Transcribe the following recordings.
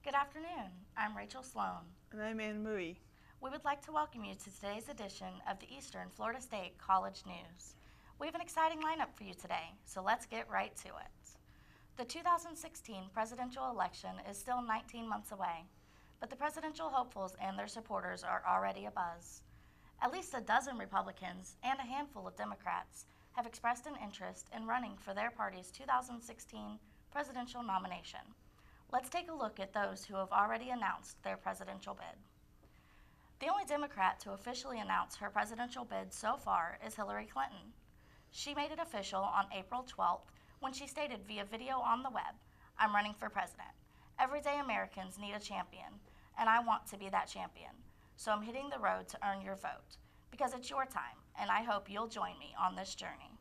Good afternoon. I'm Rachel Sloan. And I'm Anne Marie. We would like to welcome you to today's edition of the Eastern Florida State College News. We have an exciting lineup for you today, so let's get right to it. The 2016 presidential election is still 19 months away, but the presidential hopefuls and their supporters are already abuzz. At least a dozen Republicans and a handful of Democrats have expressed an interest in running for their party's 2016 presidential nomination. Let's take a look at those who have already announced their presidential bid. The only Democrat to officially announce her presidential bid so far is Hillary Clinton. She made it official on April 12th when she stated via video on the web, "I'm running for president. Everyday Americans need a champion, and I want to be that champion. So I'm hitting the road to earn your vote, because it's your time, and I hope you'll join me on this journey."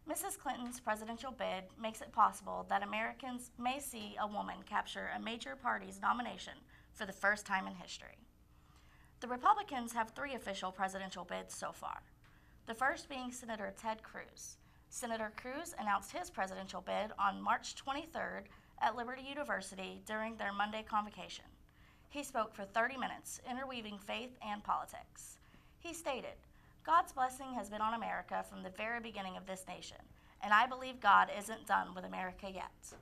Mrs. Clinton's presidential bid makes it possible that Americans may see a woman capture a major party's nomination for the first time in history. The Republicans have 3 official presidential bids so far. The first being Senator Ted Cruz. Senator Cruz announced his presidential bid on March 23rd at Liberty University during their Monday convocation. He spoke for 30 minutes, interweaving faith and politics. He stated, "God's blessing has been on America from the very beginning of this nation, and I believe God isn't done with America yet."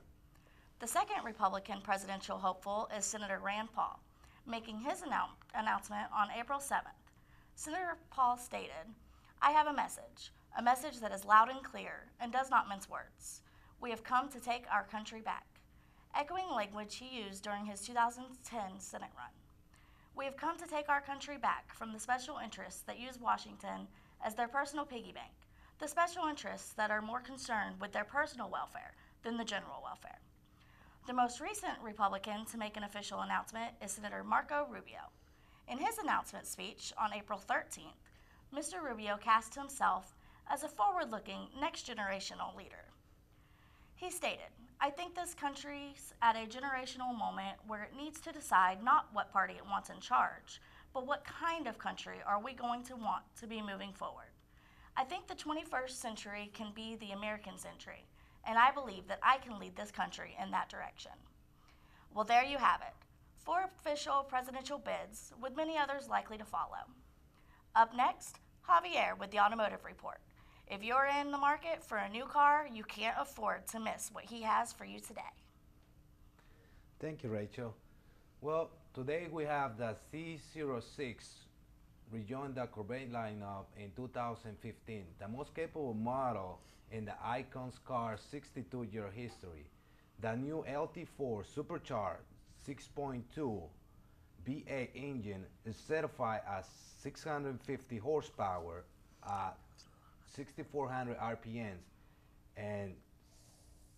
The second Republican presidential hopeful is Senator Rand Paul, making his announcement on April 7th. Senator Paul stated, "I have a message that is loud and clear and does not mince words. We have come to take our country back," echoing language he used during his 2010 Senate run. "We have come to take our country back from the special interests that use Washington as their personal piggy bank, the special interests that are more concerned with their personal welfare than the general welfare." The most recent Republican to make an official announcement is Senator Marco Rubio. In his announcement speech on April 13th, Mr. Rubio cast himself as a forward-looking, next-generational leader. He stated, "I think this country's at a generational moment where it needs to decide not what party it wants in charge, but what kind of country are we going to want to be moving forward. I think the 21st century can be the American century, and I believe that I can lead this country in that direction." Well, there you have it. 4 official presidential bids, with many others likely to follow. Up next, Javier with the Automotive Report. If you're in the market for a new car, you can't afford to miss what he has for you today. Thank you, Rachel. Well, today we have the C06 rejoined the Corvette lineup in 2015, the most capable model in the Icon's car's 62-year history. The new LT4 supercharged 6.2 V8 engine is certified as 650 horsepower at 6,400 RPMs and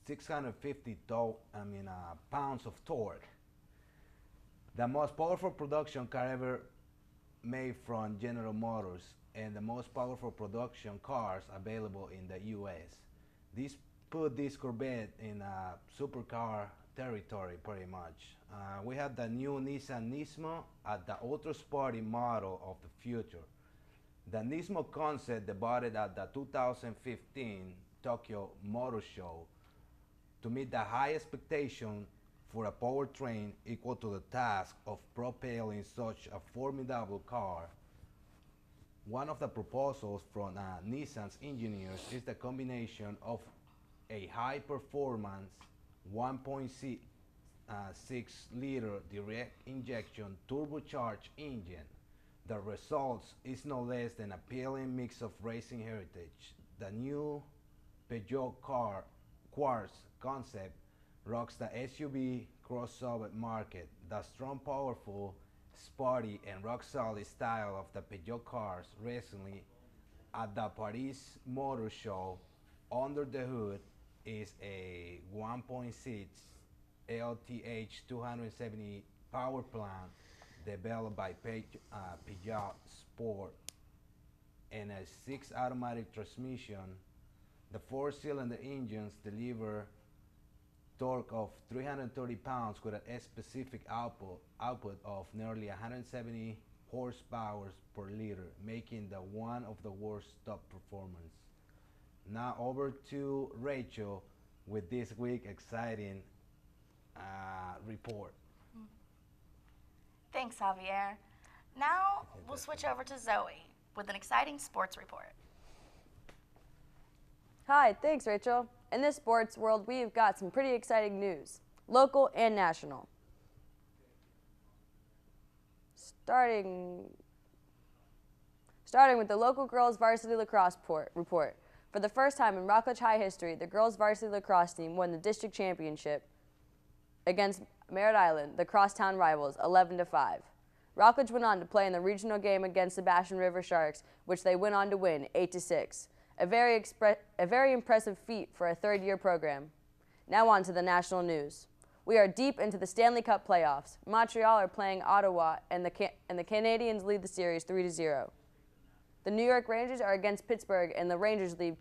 650 pounds of torque. The most powerful production car ever made from General Motors and the most powerful production cars available in the US. This put this Corvette in supercar territory pretty much. We have the new Nissan Nismo at the ultra sporty model of the future. The Nismo concept debuted at the 2015 Tokyo Motor Show to meet the high expectation for a powertrain equal to the task of propelling such a formidable car. One of the proposals from Nissan's engineers is the combination of a high-performance 1.6-liter direct injection turbocharged engine. The result is no less than an appealing mix of racing heritage. The new Peugeot Quartz concept rocks the SUV crossover market. The strong, powerful, sporty, and rock-solid style of the Peugeot cars recently at the Paris Motor Show. Under the hood is a 1.6 LTH 270 power plant developed by Peugeot Sport and a 6 automatic transmission. The 4-cylinder engines deliver torque of 330 pounds with a specific output of nearly 170 horsepower per liter, making the one of the world's top performance. Now over to Rachel with this week exciting report. Thanks, Javier. Now we'll switch over to Zoe with an exciting sports report. Hi, thanks, Rachel. In this sports world, we've got some pretty exciting news, local and national. Starting with the local girls varsity lacrosse report. For the first time in Rockledge High history, the girls varsity lacrosse team won the district championship against Merritt Island, the crosstown rivals, 11-5. Rockledge went on to play in the regional game against Sebastian River Sharks, which they went on to win 8-6. A very impressive feat for a third-year program. Now on to the national news. We are deep into the Stanley Cup playoffs. Montreal are playing Ottawa, and the Canadiens lead the series 3-0. The New York Rangers are against Pittsburgh, and the Rangers lead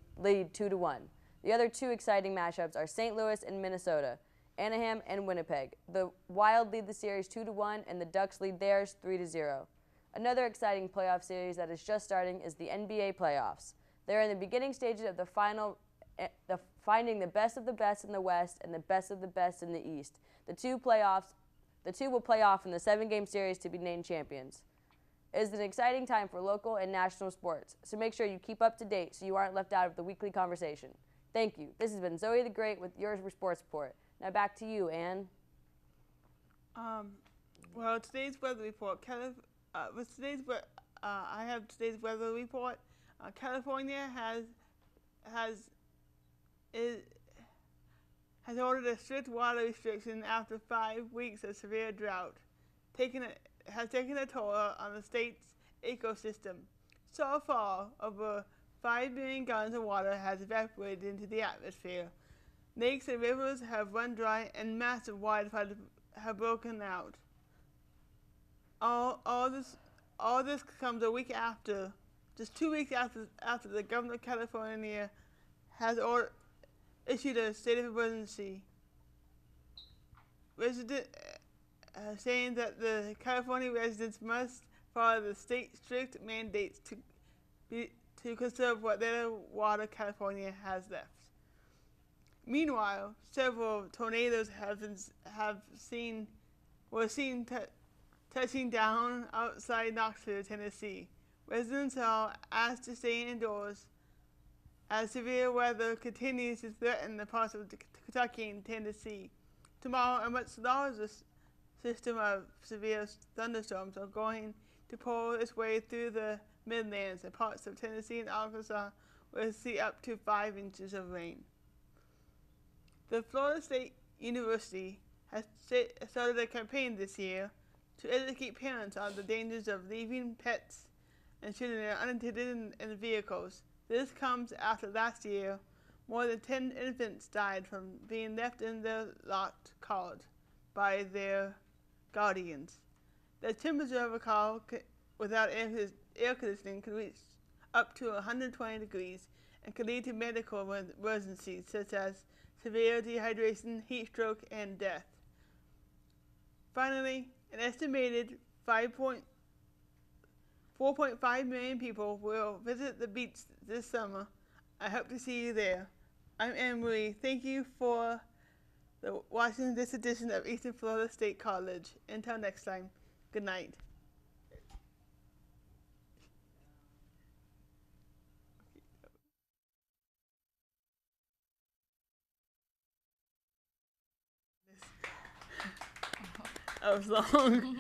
2-1. The other two exciting matchups are St. Louis and Minnesota, Anaheim and Winnipeg. The Wild lead the series 2-1, and the Ducks lead theirs 3-0. Another exciting playoff series that is just starting is the NBA playoffs. They're in the beginning stages of finding the best of the best in the West and the best of the best in the East. The two will play off in the 7-game series to be named champions. It is an exciting time for local and national sports, so make sure you keep up to date so you aren't left out of the weekly conversation. Thank you. This has been Zoe the Great with your sports report. Now back to you, Anne. Well, today's weather report. I have today's weather report. California has ordered a strict water restriction after 5 weeks of severe drought, has taken a toll on the state's ecosystem. So far, over 5 million gallons of water has evaporated into the atmosphere. Lakes and rivers have run dry, and massive wildfires have broken out. All this comes a week after, just 2 weeks after the governor of California has issued a state of emergency, saying that the California residents must follow the state's strict mandates to conserve what little water California has left. Meanwhile, several tornadoes were seen touching down outside Knoxville, Tennessee. Residents are asked to stay indoors as severe weather continues to threaten the parts of Kentucky and Tennessee. Tomorrow, a much larger system of severe thunderstorms are going to pour its way through the Midlands, and parts of Tennessee and Arkansas will see up to 5 inches of rain. The Florida State University has started a campaign this year to educate parents on the dangers of leaving pets and children unattended in vehicles. This comes after last year, more than 10 infants died from being left in their locked cars by their guardians. The temperature of a car without air conditioning can reach up to 120 degrees and can lead to medical emergencies such as severe dehydration, heat stroke, and death. Finally, an estimated 4.5 million people will visit the beach this summer. I hope to see you there. I'm Anne-Marie. Thank you for watching this edition of Eastern Florida State College. Until next time, good night. That was long.